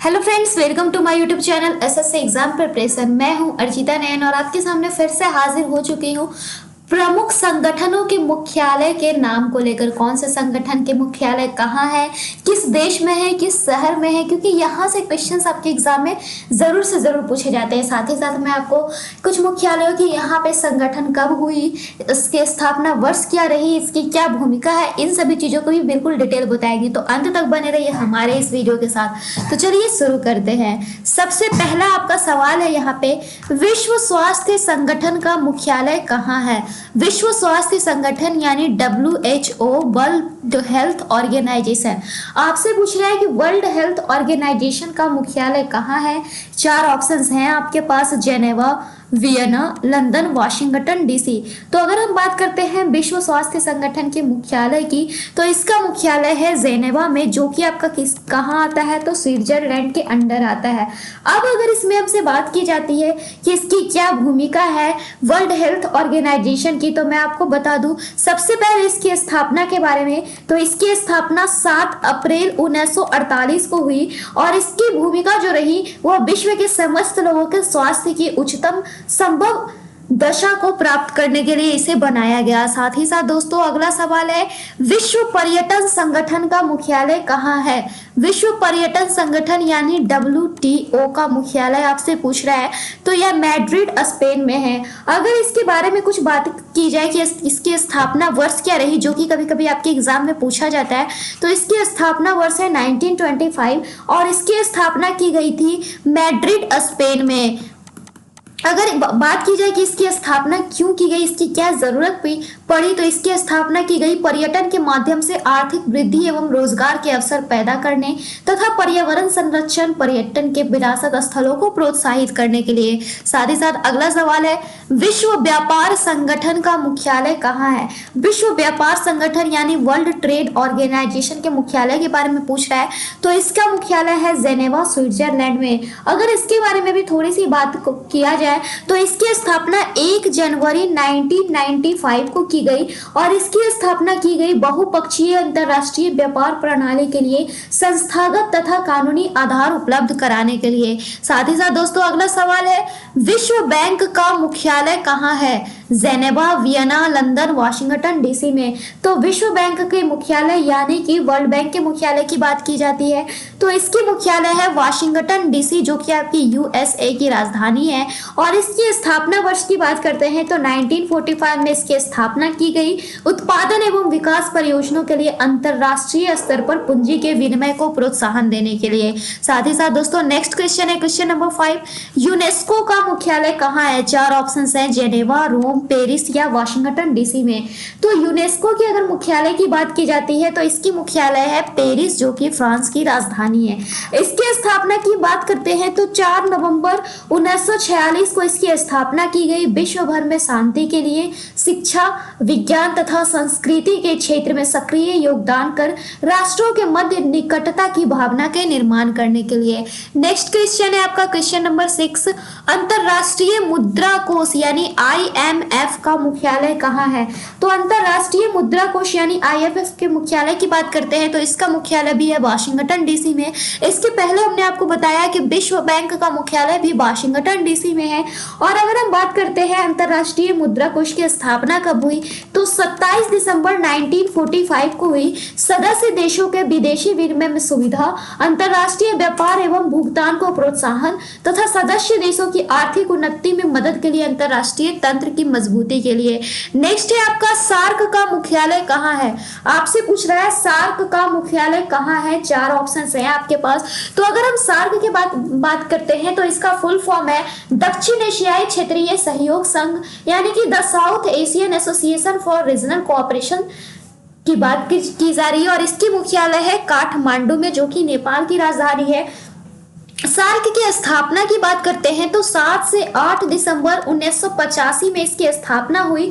Hello friends, welcome to my YouTube channel SSC exam preparation. मैं हूं अर्चिता नयन और आपके सामने फिर से हाजिर हो चुकी हूं प्रमुख संगठनों के मुख्यालय के नाम को लेकर। कौन से संगठन के मुख्यालय कहाँ है, किस देश में है, किस शहर में है, क्योंकि यहाँ से क्वेश्चंस आपके एग्जाम में जरूर से जरूर पूछे जाते हैं। साथ ही साथ मैं आपको कुछ मुख्यालयों की यहाँ पे संगठन कब हुई, इसके स्थापना वर्ष क्या रही, इसकी क्या भूमिका है, इन सभी चीजों को भी बिल्कुल डिटेल बताएगी। तो अंत तक बने रहिए हमारे इस वीडियो के साथ। तो चलिए शुरू करते हैं। सबसे पहला आपका सवाल है यहाँ पे, विश्व स्वास्थ्य संगठन का मुख्यालय कहाँ है? विश्व स्वास्थ्य संगठन यानी WHO, वर्ल्ड हेल्थ ऑर्गेनाइजेशन, आपसे पूछ रहा है कि वर्ल्ड हेल्थ ऑर्गेनाइजेशन का मुख्यालय कहाँ है। चार ऑप्शंस हैं आपके पास, Geneva, Vienna, London, Washington DC. तो अगर हम बात करते हैं विश्व स्वास्थ्य संगठन के मुख्यालय की, तो इसका मुख्यालय है जेनेवा में, जो कि आपका कहाँ आता है, तो स्विट्जरलैंड के अंडर आता है। अब अगर इसमें हमसे बात की जाती है कि इसकी क्या भूमिका है वर्ल्ड हेल्थ ऑर्गेनाइजेशन की, तो मैं आपको बता दूं सबसे पहले इसकी स्थापना के बारे में। तो इसकी स्थापना 7 अप्रैल 1948 को हुई और इसकी भूमिका जो रही वह विश्व के समस्त लोगों के स्वास्थ्य की उच्चतम संभव दशा को प्राप्त करने के लिए इसे बनाया गया। साथ ही साथ दोस्तों अगला सवाल है, विश्व पर्यटन संगठन का मुख्यालय कहाँ है? विश्व पर्यटन संगठन यानी WTO का मुख्यालय आपसे पूछ रहा है, तो यह मैड्रिड स्पेन में है। अगर इसके बारे में कुछ बात की जाए कि इसकी स्थापना वर्ष क्या रही, जो कि कभी कभी आपके एग्जाम में पूछा जाता है, तो इसकी स्थापना वर्ष है 1925 और इसकी स्थापना की गई थी मैड्रिड स्पेन में। अगर बात की जाए कि इसकी स्थापना क्यों की गई, इसकी क्या जरूरत पड़ी, तो इसकी स्थापना की गई पर्यटन के माध्यम से आर्थिक वृद्धि एवं रोजगार के अवसर पैदा करने तथा पर्यावरण संरक्षण, पर्यटन के विरासत स्थलों को प्रोत्साहित करने के लिए। साथ ही साथ अगला सवाल है, विश्व व्यापार संगठन का मुख्यालय कहाँ है? विश्व व्यापार संगठन यानी वर्ल्ड ट्रेड ऑर्गेनाइजेशन के मुख्यालय के बारे में पूछ रहा है, तो इसका मुख्यालय है जेनेवा, स्विट्जरलैंड में। अगर इसके बारे में भी थोड़ी सी बात किया जाए तो इसकी स्थापना 1 जनवरी 1995 को की गई और इसकी स्थापना की गई बहुपक्षीय अंतरराष्ट्रीय व्यापार प्रणाली के लिए संस्थागत तथा कानूनी आधार उपलब्ध कराने के लिए। साथ ही साथ दोस्तों अगला सवाल है, विश्व बैंक का मुख्यालय कहाँ है? Geneva, Vienna, London, Washington DC में। तो विश्व बैंक के मुख्यालय यानी कि वर्ल्ड बैंक के मुख्यालय की बात की जाती है, तो इसकी मुख्यालय है वाशिंगटन डीसी, जो कि आपकी USA की राजधानी है। और इसकी स्थापना वर्ष की बात करते हैं तो 1945 में इसकी स्थापना की गई उत्पादन एवं विकास परियोजनाओं के लिए अंतरराष्ट्रीय स्तर पर पूंजी के विनिमय को प्रोत्साहन देने के लिए। साथ ही साथ दोस्तों नेक्स्ट क्वेश्चन है, क्वेश्चन नंबर 5, यूनेस्को का मुख्यालय कहाँ है? चार ऑप्शंस हैं, जेनेवा, रोम, पेरिस या वाशिंगटन डीसी में। तो यूनेस्को की अगर मुख्यालय की बात की जाती है तो इसकी मुख्यालय है पेरिस, जो कि फ्रांस की राजधानी है। इसकी स्थापना की बात करते हैं तो 4 नवंबर 1946 को इसकी स्थापना की गई। विश्व भर में शांति के लिए शिक्षा, विज्ञान तथा संस्कृति के क्षेत्र में सक्रिय योगदान कर राष्ट्रों के मध्य निकटता की भावना के निर्माण करने के लिए। नेक्स्ट क्वेश्चन है आपका क्वेश्चन नंबर 6, अंतरराष्ट्रीय मुद्रा कोष यानी IMF का मुख्यालय कहाँ है? तो अंतरराष्ट्रीय मुद्रा कोष यानी IMF के मुख्यालय की बात करते हैं तो इसका मुख्यालय भी है वाशिंगटन डीसी में। इसके पहले हमने आपको बताया कि विश्व बैंक का मुख्यालय भी वाशिंगटन डीसी में है। और अगर हम बात करते हैं अंतरराष्ट्रीय मुद्रा कोष की स्थापना कब हुई, तो 27 दिसंबर 1945 को हुई। सदस्य देशों के विदेशी विनिमय में सुविधा, अंतरराष्ट्रीय व्यापार एवं भुगतान को प्रोत्साहन तथा सदस्य देशों की आर्थिक उन्नति में मदद के लिए अंतरराष्ट्रीय तंत्र की मजबूती के लिए। नेक्स्ट है आपका सार्क का मुख्यालय कहाँ है? आपसे पूछ रहा है सार्क का मुख्यालय कहाँ है? चार ऑप्शंस हैं आपके पास। तो अगर हम सार्क की बात करते हैं तो इसका फुल फॉर्म है दक्षिण एशियाई क्षेत्रीय सहयोग संघ, यानी कि the south Asian association for regional cooperation की बात की जा रही है और इसकी मुख्यालय है काठमांडू में, जो कि नेपाल की राजधानी है। सार्क की स्थापना की बात करते हैं तो 7 से 8 दिसंबर 1985 में इसकी स्थापना हुई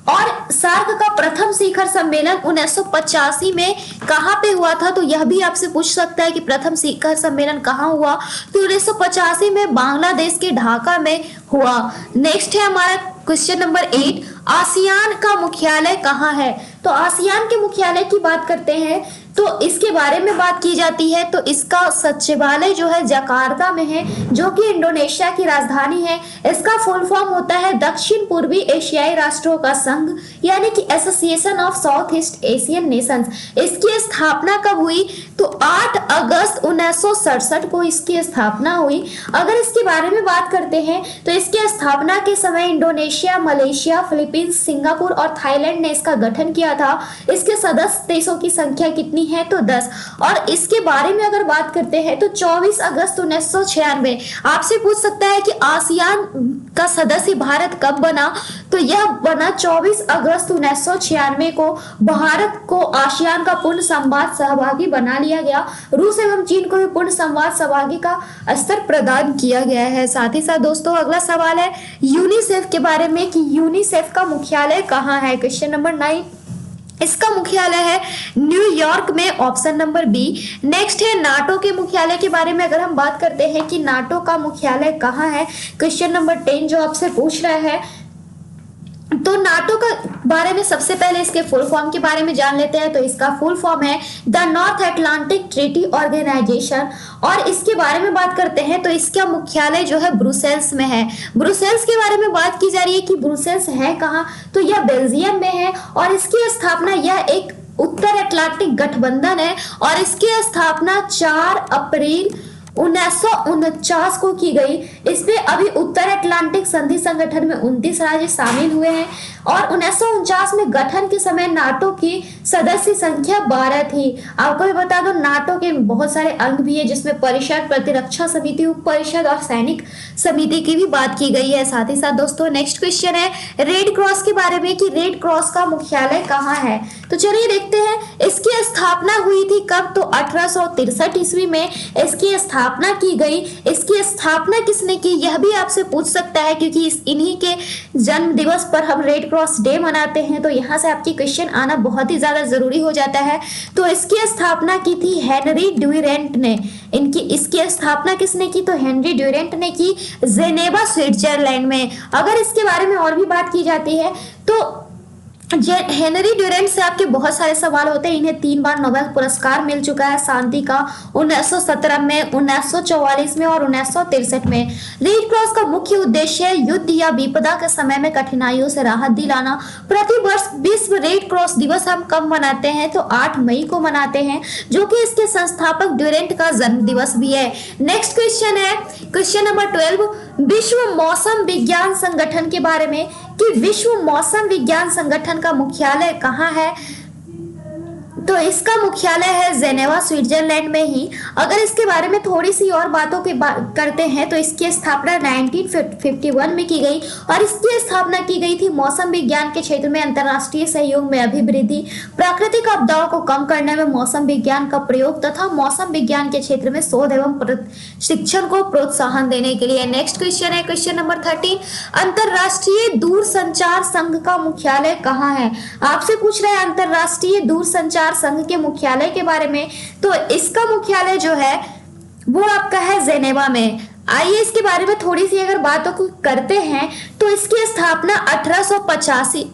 और सार्क का प्रथम शिखर सम्मेलन 1985 में कहाँ पे हुआ था? तो यह भी आपसे पूछ सकता है कि प्रथम शिखर सम्मेलन कहाँ हुआ, तो 1985 में बांग्लादेश के ढाका में हुआ। नेक्स्ट है हमारा क्वेश्चन नंबर 8, आसियान का मुख्यालय कहाँ है? तो आसियान के मुख्यालय की बात करते हैं तो इसके बारे में बात की जाती है तो इसका सचिवालय जो है जकार्ता में है, जो कि इंडोनेशिया की राजधानी है। इसका फुल फॉर्म होता है दक्षिण पूर्वी एशियाई राष्ट्रों का संघ, यानी कि association of south east Asian Nations. इसकी स्थापना कब हुई? तो 8 अगस्त 1967 को इसकी स्थापना हुई। अगर इसके बारे में बात करते हैं तो इसकी स्थापना के समय इंडोनेशिया, मलेशिया, फिलीपींस, सिंगापुर और थाईलैंड ने इसका गठन किया था। इसके सदस्य देशों की संख्या कितनी है? तो 10। और इसके बारे में अगर बात करते हैं तो 24 अगस्त 1996 आपसे पूछ सकता है कि आसियान का सदस्य भारत कब बना? तो यह बना 24 अगस्त 1996 को। भारत को आसियान का पूर्ण संवाद सहभागी बना लिया गया। रूस एवं चीन को भी पूर्ण संवाद सहभागी का स्तर प्रदान किया गया है। साथ ही साथ दोस्तों अगला सवाल है यूनिसेफ के बारे में कि यूनिसेफ का मुख्यालय कहाँ है? Question number 9। इसका मुख्यालय है न्यूयॉर्क में, ऑप्शन नंबर बी। नेक्स्ट है नाटो के मुख्यालय के बारे में अगर हम बात करते हैं कि नाटो का मुख्यालय कहाँ है, क्वेश्चन नंबर 10 जो आपसे पूछ रहा है। तो नाटो का बारे में सबसे पहले इसके फुल फॉर्म के बारे में जान लेते हैं। तो इसका फुल फॉर्म है the North Atlantic Treaty Organisation. और इसके बारे में बात करते हैं तो इसका मुख्यालय जो है ब्रुसेल्स में है। ब्रुसेल्स के बारे में बात की जा रही है कि ब्रुसेल्स है कहाँ, तो यह बेल्जियम में है। और इसकी स्थापना, यह एक उत्तर अटलांटिक गठबंधन है और इसकी स्थापना 4 अप्रैल 1949 को की गई। इसमें अभी उत्तर अटलांटिक संधि संगठन में 29 राज्य शामिल हुए हैं और 1949 में गठन के समय नाटो की सदस्य संख्या 12 थी। आपको भी बता दो नाटो के बहुत सारे अंग भी है, जिसमें परिषद, प्रतिरक्षा समिति, उप परिषद और सैनिक समिति की भी बात की गई है। साथ ही साथ दोस्तों नेक्स्ट क्वेश्चन है रेड क्रॉस के बारे में कि रेड क्रॉस का मुख्यालय कहाँ है। तो चलिए देखते हैं। इसकी स्थापना हुई थी कब? तो 1863 ईस्वी में इसकी स्थापना की गई। इसकी स्थापना किसने की यह भी आपसे पूछ सकता है, क्योंकि इन्हीं के जन्म दिवस पर हम रेड क्रॉस डे मनाते हैं। तो यहाँ से आपकी क्वेश्चन आना बहुत ही ज्यादा जरूरी हो जाता है। तो इसकी स्थापना की थी हेनरी ड्यूरेंट ने। इसकी स्थापना किसने की? तो हेनरी ड्यूरेंट ने की, जेनेवा स्विट्जरलैंड में। अगर इसके बारे में और भी बात की जाती है तो हेनरी ड्यूरेंट से आपके बहुत सारे सवाल होते हैं। इन्हें 3 बार नोबेल पुरस्कार मिल चुका है शांति का, 1917 में, 1944 में और 1963 में। रेड क्रॉस का मुख्य उद्देश्य युद्ध या विपदा के समय में कठिनाइयों से राहत दिलाना। प्रति वर्ष विश्व रेड क्रॉस दिवस हम कब मनाते हैं? तो 8 मई को मनाते हैं, जो कि इसके संस्थापक ड्यूरेंट का जन्म दिवस भी है। नेक्स्ट क्वेश्चन है क्वेश्चन नंबर 12 विश्व मौसम विज्ञान संगठन के बारे में कि विश्व मौसम विज्ञान संगठन का मुख्यालय कहाँ है? तो इसका मुख्यालय है जेनेवा स्विट्जरलैंड में ही। अगर इसके बारे में थोड़ी सी और बातों की बात करते हैं तो इसकी स्थापना 1951 में की गई और इसकी स्थापना की गई थी मौसम विज्ञान के क्षेत्र में अंतर्राष्ट्रीय सहयोग में अभिवृद्धि, प्राकृतिक आपदाओं को कम करने में मौसम विज्ञान का प्रयोग तथा मौसम विज्ञान के क्षेत्र में शोध एवं प्रशिक्षण को प्रोत्साहन देने के लिए। नेक्स्ट क्वेश्चन है क्वेश्चन नंबर 13 अंतर्राष्ट्रीय दूरसंचार संघ का मुख्यालय कहाँ है? आपसे पूछ रहे हैं अंतर्राष्ट्रीय दूरसंचार संघ के मुख्यालय के बारे में। तो इसका मुख्यालय जो है वो आपका है जेनेवा में। आइए इसके बारे में थोड़ी सी अगर बातों को करते हैं तो इसकी स्थापना 1865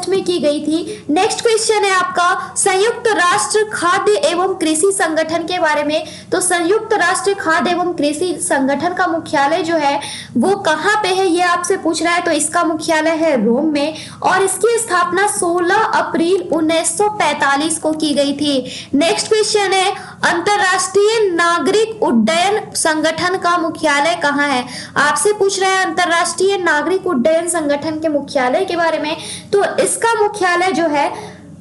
में की गई थी। नेक्स्ट क्वेश्चन है आपका संयुक्त राष्ट्र खाद्य एवं कृषि संगठन के बारे में। तो संयुक्त राष्ट्र खाद्य एवं कृषि संगठन का मुख्यालय जो है वो कहाँ पे है ये आपसे पूछ रहा है। तो इसका मुख्यालय है रोम में और इसकी स्थापना 16 अप्रैल 1945 को की गई थी। नेक्स्ट क्वेश्चन है अंतरराष्ट्रीय नागरिक उड्डयन संगठन का मुख्यालय कहाँ है? आपसे पूछ रहे हैं अंतरराष्ट्रीय नागरिक उड्डयन संगठन के मुख्यालय के बारे में। तो इसका मुख्यालय जो है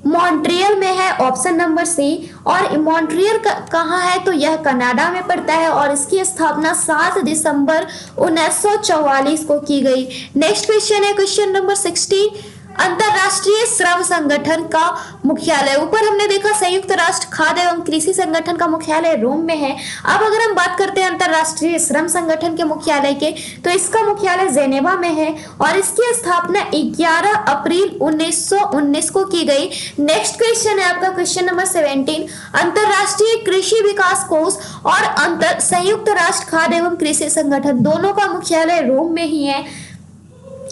मॉन्ट्रियल में है, ऑप्शन नंबर सी। और मॉन्ट्रियल कहाँ है? तो यह कनाडा में पड़ता है और इसकी स्थापना 7 दिसंबर 1944 को की गई। नेक्स्ट क्वेश्चन है क्वेश्चन नंबर 16 अंतरराष्ट्रीय श्रम संगठन का मुख्यालय। ऊपर हमने देखा संयुक्त राष्ट्र खाद्य एवं कृषि संगठन का मुख्यालय रोम में है। अब अगर हम बात करते हैं अंतरराष्ट्रीय श्रम संगठन के मुख्यालय के तो इसका मुख्यालय जेनेवा में है और इसकी स्थापना 11 अप्रैल 1919 को की गई। नेक्स्ट क्वेश्चन है आपका क्वेश्चन नंबर 17 अंतरराष्ट्रीय कृषि विकास कोष और संयुक्त राष्ट्र खाद्य एवं कृषि संगठन दोनों का मुख्यालय रोम में ही है।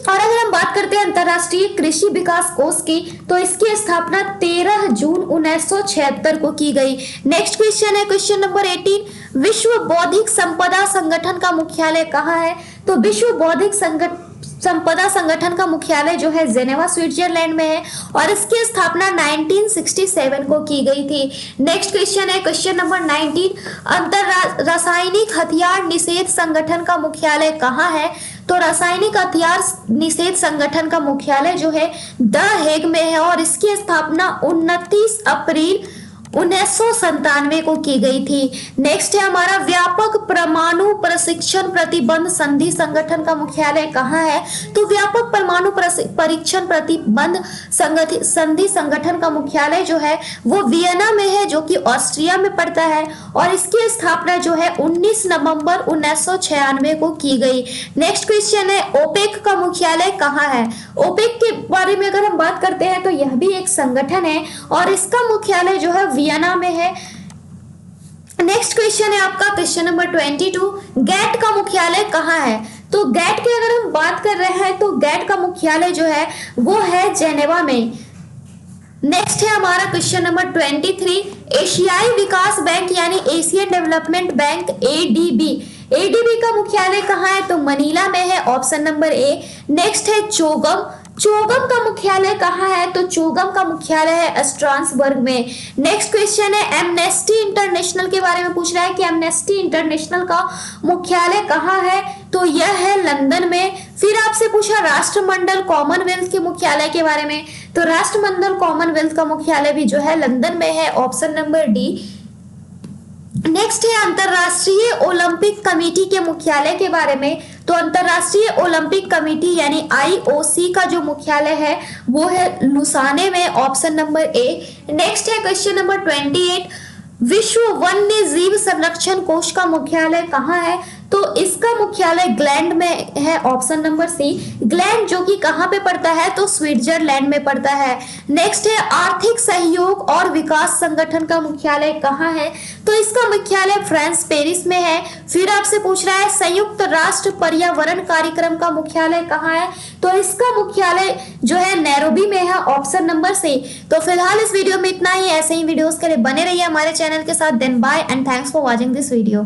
और अगर हम बात करते हैं अंतरराष्ट्रीय कृषि विकास कोष की, तो इसकी स्थापना 13 जून 1976 को की गई। नेक्स्ट क्वेश्चन है क्वेश्चन नंबर 18, विश्व बौद्धिक संपदा संगठन का मुख्यालय कहाँ है? तो विश्व बौद्धिक संपदा संगठन का मुख्यालय जो है जेनेवा स्विट्जरलैंड में है और इसकी स्थापना 1967 को की गई थी। नेक्स्ट क्वेश्चन है क्वेश्चन नंबर 19, रासायनिक हथियार निषेध संगठन का मुख्यालय कहाँ है? तो रासायनिक हथियार निषेध संगठन का मुख्यालय जो है द हेग में है और इसकी स्थापना 29 अप्रैल 1997 को की गई थी। नेक्स्ट है हमारा व्यापक परमाणु प्रशिक्षण प्रतिबंध संधि संगठन का मुख्यालय कहाँ है? तो व्यापक परमाणु परीक्षण प्रतिबंध संधि संगठन का मुख्यालय जो है वो वियना में है, जो कि ऑस्ट्रिया में पड़ता है और इसकी स्थापना जो है 19 नवंबर 1996 को की गई। नेक्स्ट क्वेश्चन है ओपेक का मुख्यालय कहाँ है? ओपेक के बारे में अगर हम बात करते हैं तो यह भी एक संगठन है और इसका मुख्यालय जो है वियना में है। नेक्स्ट क्वेश्चन है आपका क्वेश्चन नंबर 22, गैट का मुख्यालय कहाँ है? तो गैट की अगर हम बात कर रहे हैं तो गैट का मुख्यालय जो है वो है जेनेवा में। नेक्स्ट है हमारा क्वेश्चन नंबर 23, एशियाई विकास बैंक यानी एशियन डेवलपमेंट बैंक एडीबी का मुख्यालय कहाँ है? तो मनीला में है, ऑप्शन नंबर ए। नेक्स्ट है चोगम का मुख्यालय कहाँ है? तो चोगम का मुख्यालय है स्ट्रासबर्ग में। नेक्स्ट क्वेश्चन है एमनेस्टी इंटरनेशनल के बारे में पूछ रहा है कि एमनेस्टी इंटरनेशनल का मुख्यालय कहाँ है? तो यह है लंदन में। फिर आपसे पूछा राष्ट्रमंडल कॉमनवेल्थ के मुख्यालय के बारे में, तो राष्ट्रमंडल कॉमनवेल्थ का मुख्यालय भी जो है लंदन में है, ऑप्शन नंबर डी। नेक्स्ट है अंतरराष्ट्रीय ओलंपिक कमेटी के मुख्यालय के बारे में, तो अंतरराष्ट्रीय ओलंपिक कमेटी यानी आईओसी का जो मुख्यालय है वो है लुसाने में, ऑप्शन नंबर ए। नेक्स्ट है क्वेश्चन नंबर 28, विश्व वन्य जीव संरक्षण कोष का मुख्यालय कहाँ है? तो इसका मुख्यालय ग्लैंड में है, ऑप्शन नंबर सी। ग्लैंड जो कि कहाँ पे पड़ता है? तो स्विट्जरलैंड में पड़ता है। नेक्स्ट है आर्थिक सहयोग और विकास संगठन का मुख्यालय कहाँ है? तो इसका मुख्यालय फ्रांस पेरिस में है। फिर आपसे पूछ रहा है संयुक्त राष्ट्र पर्यावरण कार्यक्रम का मुख्यालय कहाँ है? तो इसका मुख्यालय जो है नैरोबी में है, ऑप्शन नंबर सी। तो फिलहाल इस वीडियो में इतना ही। ऐसे ही वीडियोस के लिए बने रहिए हमारे चैनल के साथ। Then bye and thanks for watching this video.